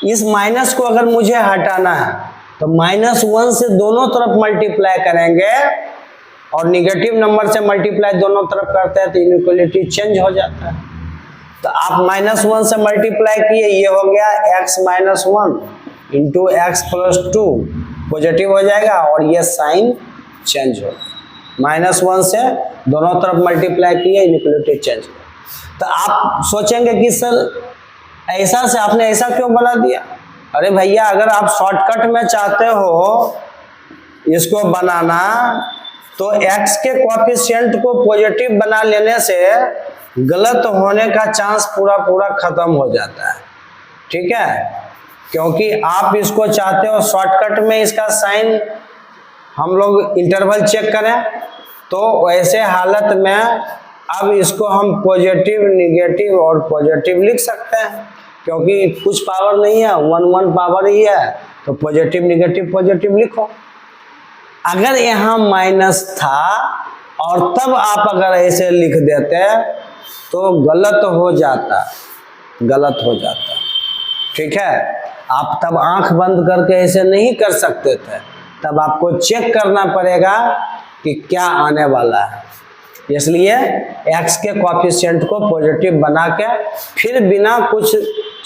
इस माइनस को अगर मुझे हटाना है तो -1 से दोनों तरफ मल्टीप्लाई करेंगे, और निगेटिव नंबर से मल्टीप्लाई दोनों तरफ करते हैं तो इनइक्वालिटी चेंज हो जाता है। तो आप -1 से मल्टीप्लाई किए, ये हो गया x - 1 इंटू x+2, पॉजिटिव हो जाएगा, और ये साइन चेंज होगा। -1 से दोनों तरफ मल्टीप्लाई किए, इनइक्वालिटी चेंज हो। तो आप सोचेंगे कि सर ऐसा से आपने ऐसा क्यों बना दिया। अरे भैया, अगर आप शॉर्टकट में चाहते हो इसको बनाना, तो x के कोएफिशिएंट को पॉजिटिव बना लेने से गलत होने का चांस पूरा खत्म हो जाता है। ठीक है, क्योंकि आप इसको चाहते हो शॉर्टकट में इसका साइन हम लोग इंटरवल चेक करें, तो ऐसे हालत में अब इसको हम पॉजिटिव, निगेटिव और पॉजिटिव लिख सकते हैं, क्योंकि कुछ पावर नहीं है, 1 पावर ही है, तो पॉजिटिव निगेटिव पॉजिटिव लिखो। अगर यहाँ माइनस था और तब आप अगर ऐसे लिख देते तो गलत हो जाता, गलत हो जाता। ठीक है, आप तब आंख बंद करके ऐसे नहीं कर सकते थे, तब आपको चेक करना पड़ेगा कि क्या आने वाला है। इसलिए x के कोएफिशिएंट को पॉजिटिव बना के फिर बिना कुछ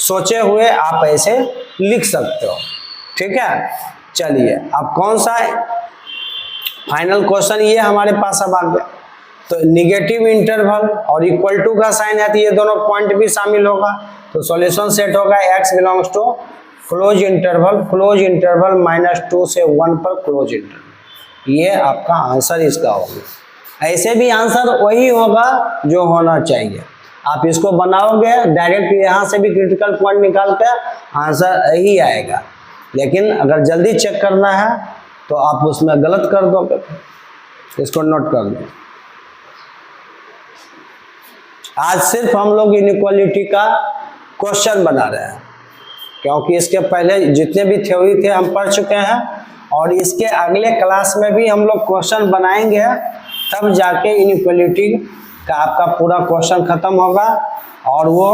सोचे हुए आप ऐसे लिख सकते हो। ठीक है, चलिए अब कौन सा फाइनल क्वेश्चन ये हमारे पास अब आ गया। तो निगेटिव इंटरवल और इक्वल टू का साइन है तो ये दोनों पॉइंट भी शामिल होगा। तो सॉल्यूशन सेट होगा x belongs to close interval, close interval -2 से 1 पर क्लोज इंटरवल। ये आपका आंसर इसका होगा। ऐसे भी आंसर वही होगा जो होना चाहिए। आप इसको बनाओगे डायरेक्ट यहाँ से भी क्रिटिकल पॉइंट निकाल के आंसर यही आएगा। लेकिन अगर जल्दी चेक करना है तो आप उसमें गलत कर दोगे। इसको नोट कर दो। आज सिर्फ हम लोग इनइक्वालिटी का क्वेश्चन बना रहे हैं, क्योंकि इसके पहले जितने भी थ्योरी थे हम पढ़ चुके हैं और इसके अगले क्लास में भी हम लोग क्वेश्चन बनाएंगे, तब जाके इनइक्वालिटी का आपका पूरा क्वेश्चन खत्म होगा और वो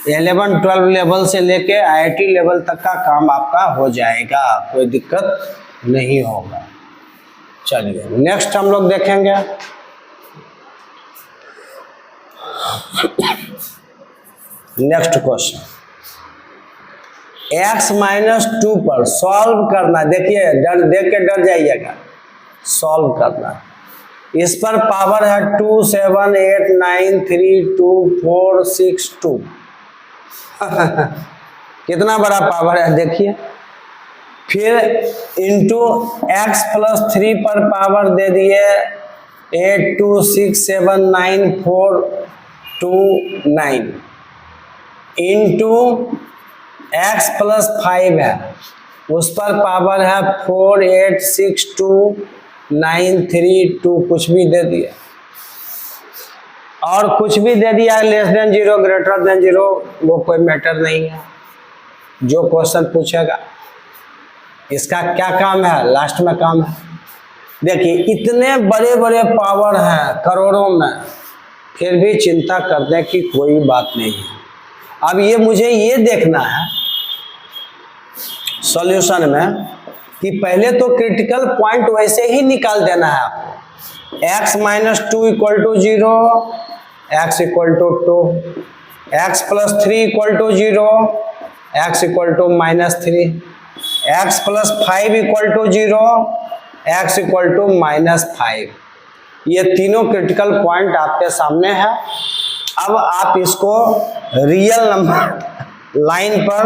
11-12 लेवल से लेके IIT लेवल तक का काम आपका हो जाएगा, कोई दिक्कत नहीं होगा। चलिए नेक्स्ट हम लोग देखेंगे। नेक्स्ट क्वेश्चन x-2 पर सॉल्व करना। देखिए डर देख के डर जाइएगा, सॉल्व करना। इस पर पावर है 2 7 8 9 3 2 4 6 2 कितना बड़ा पावर है देखिए। फिर इंटू x+3 पर पावर दे दिए 8 2 6 7 9 4 2 9 इंटू x+5 है, उस पर पावर है 4 8 6 2 9 3 2 कुछ भी दे दिया और कुछ भी दे दिया लेस देन 0 ग्रेटर देन 0, वो कोई मैटर नहीं है। जो क्वेश्चन पूछेगा इसका क्या काम है, लास्ट में काम है। देखिए इतने बड़े बड़े पावर हैं करोड़ों में, फिर भी चिंता करने की कोई बात नहीं है। अब ये मुझे ये देखना है सॉल्यूशन में कि पहले तो क्रिटिकल पॉइंट वैसे ही निकाल देना है आपको। x-2 = 0, x = 2, x+3 = 0, x = -3, x+5 = 0, x = -5। ये तीनों क्रिटिकल पॉइंट आपके सामने है। अब आप इसको रियल नंबर लाइन पर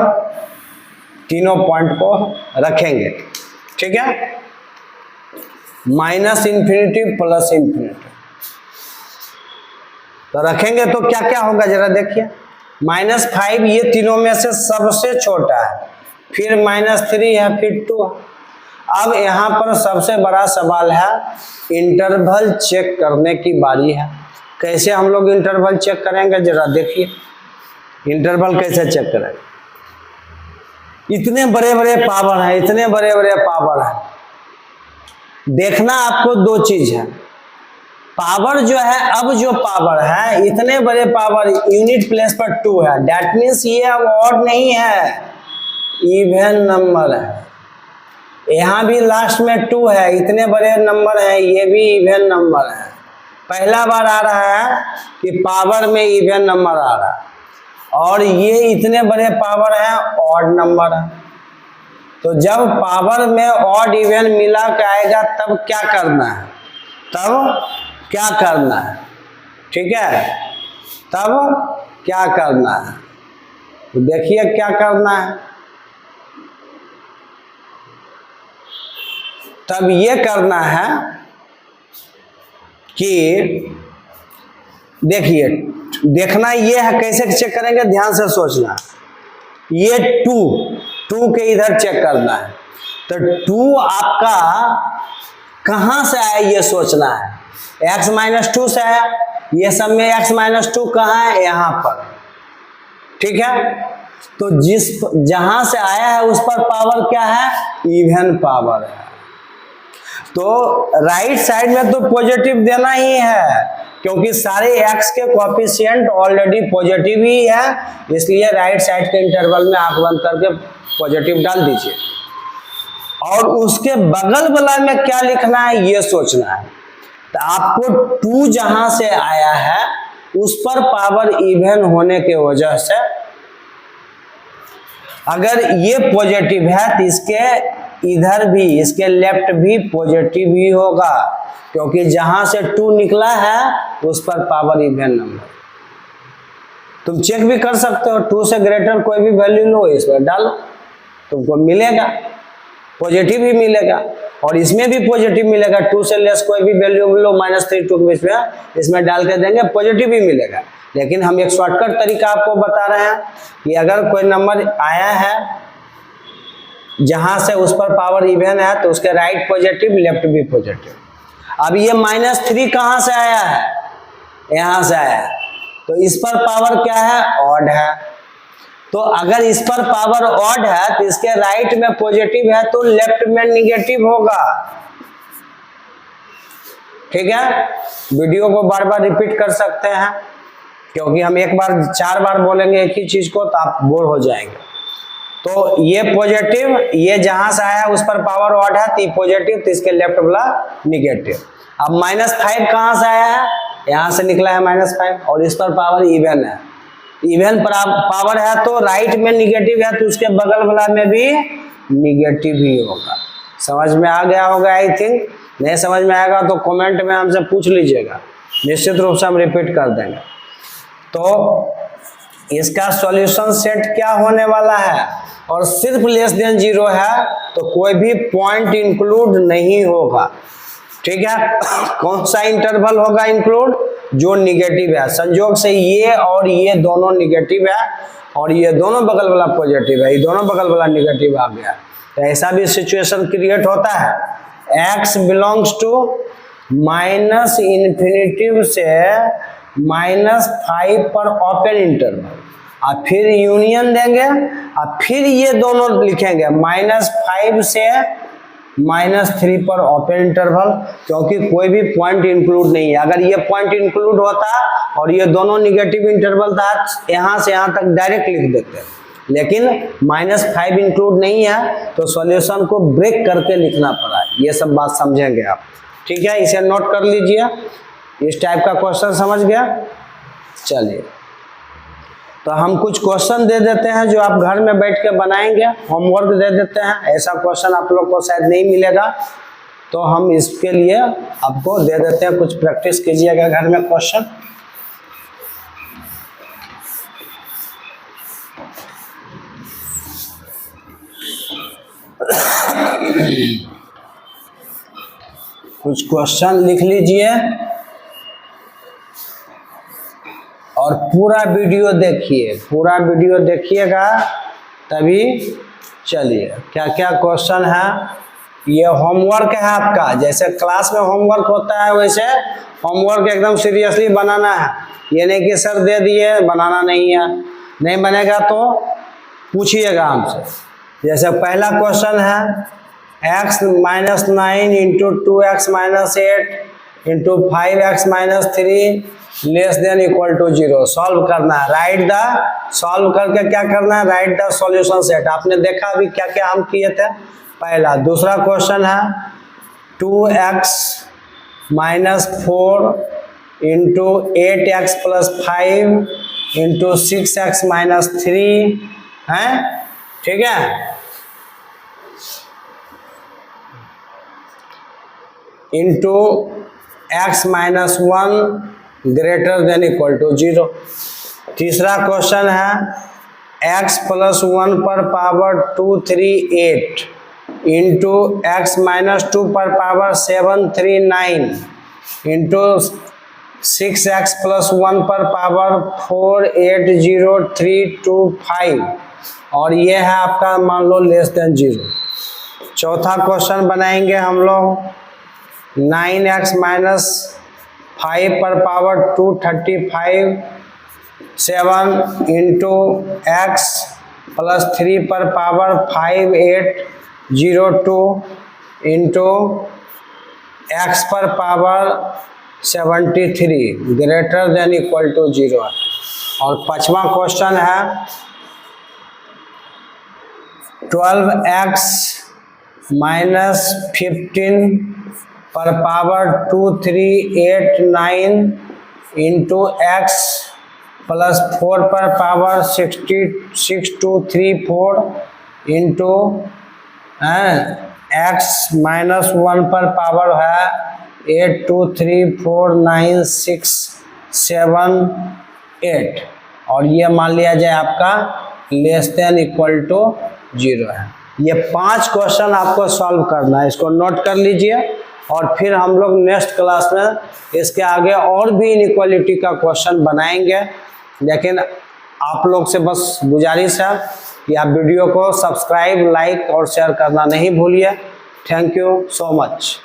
तीनों पॉइंट को रखेंगे। ठीक है, -∞ +∞ तो रखेंगे तो क्या क्या होगा जरा देखिए। -5 ये तीनों में से सबसे छोटा है, फिर -3 है, फिर 2 है। अब यहाँ पर सबसे बड़ा सवाल है इंटरवल चेक करने की बारी है। कैसे हम लोग इंटरवल चेक करेंगे जरा देखिए। इंटरवल कैसे चेक करेंगे, इतने बड़े बड़े पावर हैं, इतने बड़े बड़े पावर हैं। देखना आपको दो चीज है, पावर जो है, अब जो पावर है इतने बड़े पावर यूनिट प्लेस पर 2 है, दैट मीन्स ये अब ऑड नहीं है, इवन नंबर है। यहाँ भी लास्ट में 2 है, इतने बड़े नंबर है, ये भी इवन नंबर है। पहला बार आ रहा है कि पावर में इवन नंबर आ रहा है और ये इतने बड़े पावर है, ऑड नंबर है। तो जब पावर में ऑड इवन मिला के आएगा तब क्या करना है, तब क्या करना है, ठीक है, तब क्या करना है। तो देखिए क्या करना है, तब ये करना है कि देखिए, देखना ये है कैसे चेक करेंगे, ध्यान से सोचना। ये 2 के इधर चेक करना है, तो 2 आपका कहां से आया ये सोचना है। x-2 से आया, ये सब में x-2 कहाँ है, यहाँ पर, ठीक है। तो जहां से आया है उस पर पावर क्या है, इवन पावर है। तो राइट साइड में तो पॉजिटिव देना ही है, क्योंकि सारे x के कोएफिशिएंट ऑलरेडी पॉजिटिव ही है, इसलिए राइट साइड के इंटरवल में आंख बंद करके पॉजिटिव डाल दीजिए। और उसके बगल वाला में क्या लिखना है ये सोचना है। तो आपको 2 जहां से आया है उस पर पावर इवन होने के वजह से अगर ये पॉजिटिव है तो इसके इधर भी, इसके लेफ्ट भी पॉजिटिव ही होगा, क्योंकि जहां से 2 निकला है उस पर पावर इवन नंबर। तुम चेक भी कर सकते हो, 2 से ग्रेटर कोई भी वैल्यू लो इस पर डालो, तुमको मिलेगा, पॉजिटिव ही मिलेगा। और इसमें भी पॉजिटिव मिलेगा, 2 से लेस कोई भी वैल्यू लो, -3 2 के बीच में इसमें डाल के देंगे, पॉजिटिव ही मिलेगा। लेकिन हम एक शॉर्टकट तरीका आपको बता रहे हैं कि अगर कोई नंबर आया है जहां से उस पर पावर इवन है तो उसके राइट पॉजिटिव, लेफ्ट भी पॉजिटिव। अब ये -3 कहां से आया है, यहां से आया है, तो इस पर पावर क्या है, ऑड है। तो अगर इस पर पावर ऑड है तो इसके राइट में पॉजिटिव है तो लेफ्ट में निगेटिव होगा। ठीक है, वीडियो को बार बार रिपीट कर सकते हैं, क्योंकि हम एक बार 4 बार बोलेंगे एक ही चीज को तो आप बोर हो जाएंगे। तो ये पॉजिटिव, ये जहां से आया उस पर पावर ऑड है तो पॉजिटिव, तो इसके लेफ्ट वाला निगेटिव। अब -5 कहां से आया है, यहां से निकला है -5, और इस पर पावर इवन है, इवन पावर है तो राइट में निगेटिव है तो उसके बगल वाला में भी निगेटिव ही होगा। समझ में आ गया होगा आई थिंक। नहीं समझ में आएगा तो कमेंट में हमसे पूछ लीजिएगा, निश्चित रूप से हम रिपीट कर देंगे। तो इसका सॉल्यूशन सेट क्या होने वाला है, और सिर्फ लेस देन 0 है तो कोई भी पॉइंट इंक्लूड नहीं होगा। ठीक है, कौन सा इंटरवल होगा इंक्लूड, जो निगेटिव है। संयोग से ये और ये दोनों निगेटिव है और ये दोनों बगल वाला पॉजिटिव है, ये दोनों बगल वाला निगेटिव आ गया, तो ऐसा भी सिचुएशन क्रिएट होता है। x बिलोंग्स टू -∞ से -5 पर ओपन इंटरवल, और फिर यूनियन देंगे और फिर ये दोनों लिखेंगे -5 से -3 पर ओपन इंटरवल, क्योंकि कोई भी पॉइंट इंक्लूड नहीं है। अगर ये पॉइंट इंक्लूड होता और ये दोनों निगेटिव इंटरवल था, यहां से यहां तक डायरेक्ट लिख देते, लेकिन -5 इंक्लूड नहीं है तो सॉल्यूशन को ब्रेक करके लिखना पड़ा। ये सब बात समझेंगे आप। ठीक है, इसे नोट कर लीजिए, इस टाइप का क्वेश्चन समझ गया। चलिए, तो हम कुछ क्वेश्चन दे देते हैं जो आप घर में बैठ के बनाएंगे, होमवर्क दे देते हैं। ऐसा क्वेश्चन आप लोग को शायद नहीं मिलेगा, तो हम इसके लिए आपको दे देते हैं, कुछ प्रैक्टिस कीजिएगा घर में क्वेश्चन। कुछ क्वेश्चन लिख लीजिए और पूरा वीडियो देखिए, पूरा वीडियो देखिएगा तभी। चलिए, क्या क्या क्वेश्चन है, ये होमवर्क है आपका। जैसे क्लास में होमवर्क होता है वैसे होमवर्क एकदम सीरियसली बनाना है। ये नहीं कि सर दे दिए बनाना नहीं है, नहीं बनेगा तो पूछिएगा हमसे। जैसे पहला क्वेश्चन है x - 9 into 2x - 8 into 5x - 3 less than equal to 0। Solve करना है, राइट द, सॉल्व करके क्या करना है, राइट द सॉल्यूशन सेट। आपने देखा अभी क्या क्या हम किए थे, पहला। दूसरा क्वेश्चन है 2x - 4 into 8x + 5 into 6x - 3 है। ठीक है, into x - 1 greater than equal to 0। तीसरा क्वेश्चन है x + 1 पर पावर 2 3 8 इंटू x - 2 पर पावर 7 3 9 इंटू 6x + 1 पर पावर 4 8 0 3 2 5, और ये है आपका मान लो लेस देन 0। चौथा क्वेश्चन बनाएंगे हम लोग 9x - 5 पर पावर 2 35 7 इंटू x + 3 पर पावर 5 8 0 2 इंटू x पर power 73 greater than equal to 0 है। और 5वां क्वेश्चन है 12x माइनस 15 पर पावर 2389 इंटू x प्लस 4 पर पावर 6234 इंटू x माइनस 1 पर पावर है 82349678 और ये मान लिया जाए आपका लेस देन इक्वल टू 0 है। ये 5 क्वेश्चन आपको सॉल्व करना है, इसको नोट कर लीजिए और फिर हम लोग नेक्स्ट क्लास में इसके आगे और भी इनइक्वालिटी का क्वेश्चन बनाएंगे। लेकिन आप लोग से बस गुजारिश है कि आप वीडियो को सब्सक्राइब, लाइक और शेयर करना नहीं भूलिए। Thank you so much.